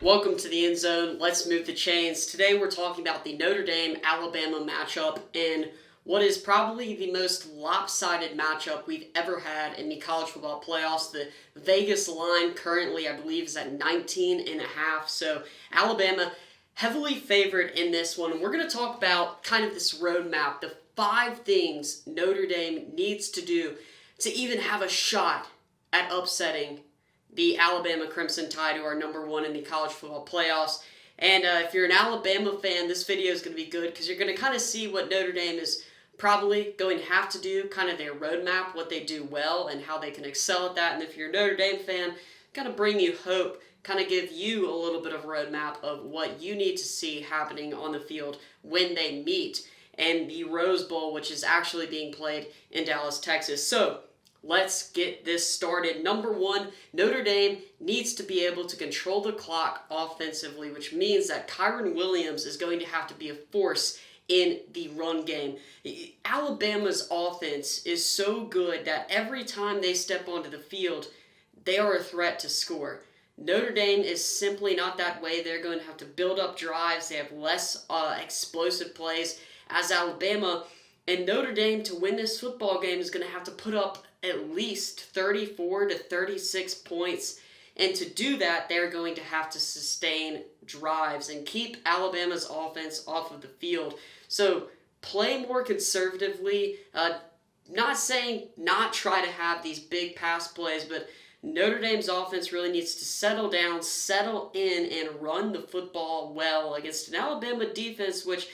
Welcome to the End Zone. Let's move the chains. Today we're talking about the Notre Dame-Alabama matchup and what is probably the most lopsided matchup we've ever had in the college football playoffs. The Vegas line currently, I believe, is at 19.5. So Alabama heavily favored in this one. And we're going to talk about kind of this roadmap, the 5 things Notre Dame needs to do to even have a shot at upsetting the Alabama Crimson Tide, who are number 1 in the college football playoffs. And if you're an Alabama fan, this video is going to be good because you're going to kind of see what Notre Dame is probably going to have to do, kind of their roadmap, what they do well, and how they can excel at that. And if you're a Notre Dame fan, kind of bring you hope, kind of give you a little bit of a roadmap of what you need to see happening on the field when they meet in the Rose Bowl, which is actually being played in Dallas, Texas. So let's get this started. Number 1, Notre Dame needs to be able to control the clock offensively, which means that Kyren Williams is going to have to be a force in the run game. Alabama's offense is so good that every time they step onto the field, they are a threat to score. Notre Dame is simply not that way. They're going to have to build up drives. They have less explosive plays as Alabama. And Notre Dame, to win this football game, is going to have to put up at least 34 to 36 points. And to do that, they're going to have to sustain drives and keep Alabama's offense off of the field. So play more conservatively. Not saying not try to have these big pass plays, but Notre Dame's offense really needs to settle down, settle in, and run the football well against an Alabama defense, which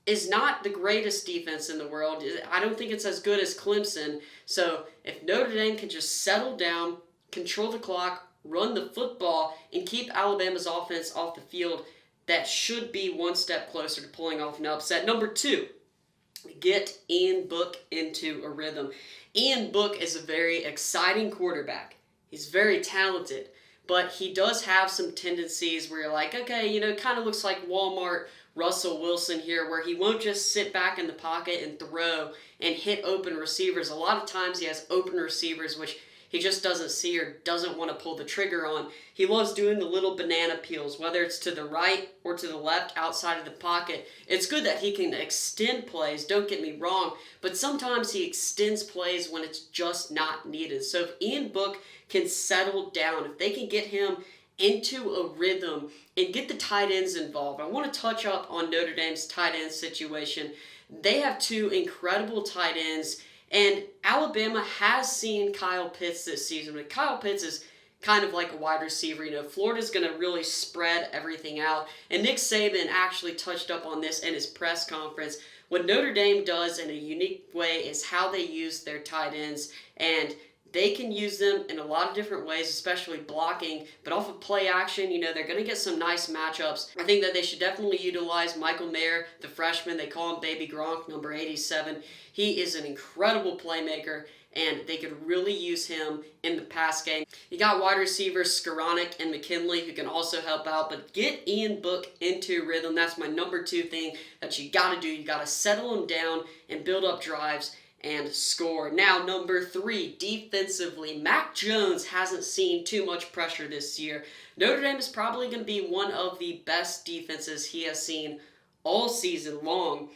is not the greatest defense in the world. I don't think it's as good as Clemson. So if Notre Dame can just settle down, control the clock, run the football, and keep Alabama's offense off the field, that should be one step closer to pulling off an upset. Number 2, get Ian Book into a rhythm. Ian Book is a very exciting quarterback. He's very talented, but he does have some tendencies where you're like, okay, kind of looks like Walmart Russell Wilson here, where he won't just sit back in the pocket and throw and hit open receivers. A lot of times he has open receivers which he just doesn't see or doesn't want to pull the trigger on. He loves doing the little banana peels, whether it's to the right or to the left outside of the pocket. It's good that he can extend plays, don't get me wrong, but sometimes he extends plays when it's just not needed. So if Ian Book can settle down, if they can get him into a rhythm and get the tight ends involved. I want to touch up on Notre Dame's tight end situation. They have 2 incredible tight ends, and Alabama has seen Kyle Pitts this season. But Kyle Pitts is kind of like a wide receiver. Florida's going to really spread everything out. And Nick Saban actually touched up on this in his press conference. What Notre Dame does in a unique way is how they use their tight ends, and they can use them in a lot of different ways, especially blocking, but off of play action, they're going to get some nice matchups. I think that they should definitely utilize Michael Mayer, the freshman. They call him Baby Gronk, number 87. He is an incredible playmaker, and they could really use him in the pass game. You got wide receivers Skoranek and McKinley, who can also help out, but get Ian Book into rhythm. That's my number 2 thing that you got to do. You got to settle him down and build up drives and score. Now, number 3, defensively, Mack Jones hasn't seen too much pressure this year. Notre Dame is probably going to be one of the best defenses he has seen all season long,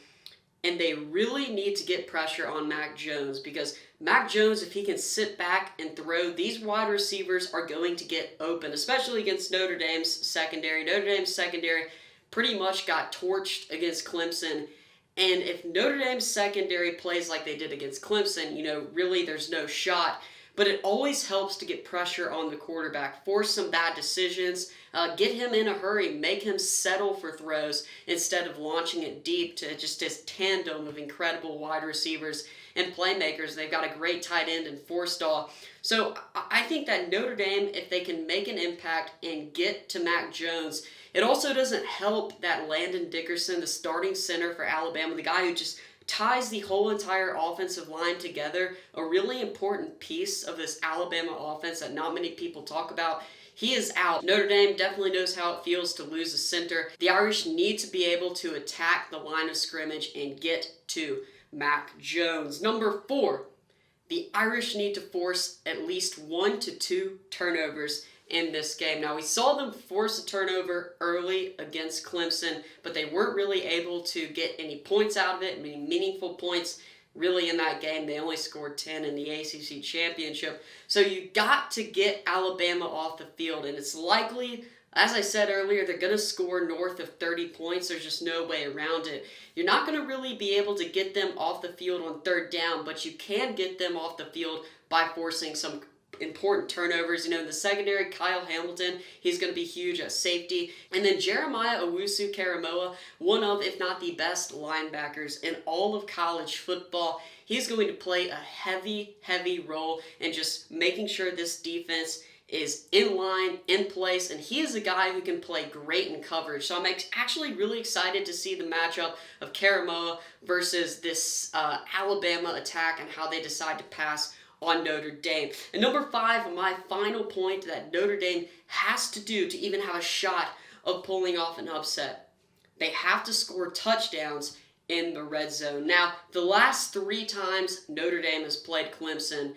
and they really need to get pressure on Mack Jones, because Mack Jones, if he can sit back and throw, these wide receivers are going to get open, especially against Notre Dame's secondary. Notre Dame's secondary pretty much got torched against Clemson. And if Notre Dame's secondary plays like they did against Clemson, really there's no shot. But it always helps to get pressure on the quarterback, force some bad decisions, get him in a hurry, make him settle for throws instead of launching it deep to just this tandem of incredible wide receivers and playmakers. They've got a great tight end in Forstall. So I think that Notre Dame, if they can make an impact and get to Mack Jones, it also doesn't help that Landon Dickerson, the starting center for Alabama, the guy who just ties the whole entire offensive line together, a really important piece of this Alabama offense that not many people talk about. He is out. Notre Dame definitely knows how it feels to lose a center. The Irish need to be able to attack the line of scrimmage and get to Mack Jones. Number 4, the Irish need to force at least 1 to 2 turnovers in this game. Now, we saw them force a turnover early against Clemson, but they weren't really able to get any points out of it, any meaningful points really in that game. They only scored 10 in the ACC championship. So you got to get Alabama off the field, and it's likely, as I said earlier, they're going to score north of 30 points. There's just no way around it. You're not going to really be able to get them off the field on third down, but you can get them off the field by forcing some important turnovers. In the secondary, Kyle Hamilton, he's going to be huge at safety. And then Jeremiah Owusu-Karamoah, one of, if not the best linebackers in all of college football. He's going to play a heavy role in just making sure this defense is in line, in place, and he is a guy who can play great in coverage. So I'm actually really excited to see the matchup of Karamoah versus this Alabama attack and how they decide to pass on Notre Dame. And number 5, my final point that Notre Dame has to do to even have a shot of pulling off an upset. They have to score touchdowns in the red zone. Now, the last 3 times Notre Dame has played Clemson,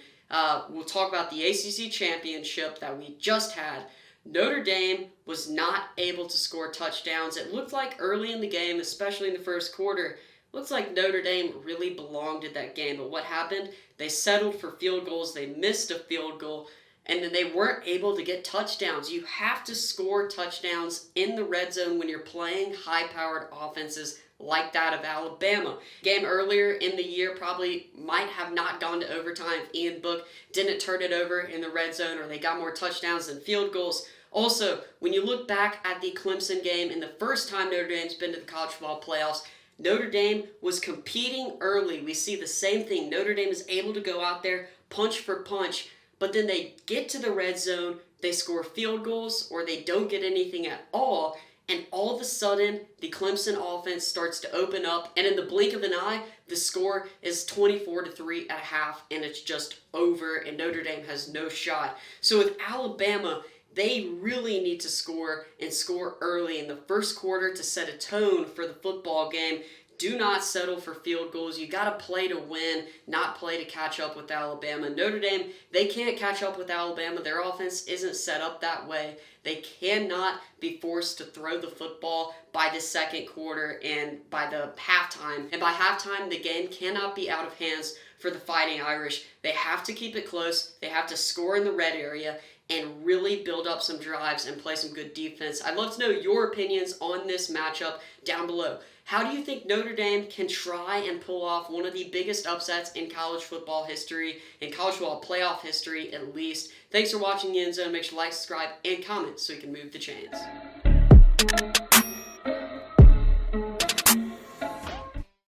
we'll talk about the ACC championship that we just had. Notre Dame was not able to score touchdowns. It looked like early in the game, especially in the first quarter, looks like Notre Dame really belonged in that game. But what happened? They settled for field goals. They missed a field goal. And then they weren't able to get touchdowns. You have to score touchdowns in the red zone when you're playing high-powered offenses like that of Alabama. Game earlier in the year probably might have not gone to overtime if Ian Book didn't turn it over in the red zone, or they got more touchdowns than field goals. Also, when you look back at the Clemson game and the first time Notre Dame's been to the college football playoffs, Notre Dame was competing early. We see the same thing. Notre Dame is able to go out there, punch for punch, but then they get to the red zone, they score field goals, or they don't get anything at all, and all of a sudden, the Clemson offense starts to open up, and in the blink of an eye, the score is 24-3 at half, and it's just over, and Notre Dame has no shot. So with Alabama, they really need to score and score early in the first quarter to set a tone for the football game. Do not settle for field goals. You got to play to win, not play to catch up with Alabama. Notre Dame, they can't catch up with Alabama. Their offense isn't set up that way. They cannot be forced to throw the football by the second quarter and by the halftime. And by halftime, the game cannot be out of hands for the Fighting Irish. They have to keep it close. They have to score in the red area and really build up some drives and play some good defense. I'd love to know your opinions on this matchup down below. How do you think Notre Dame can try and pull off one of the biggest upsets in college football history, in college football playoff history at least? Thanks for watching the End Zone. Make sure to like, subscribe, and comment so we can move the chains.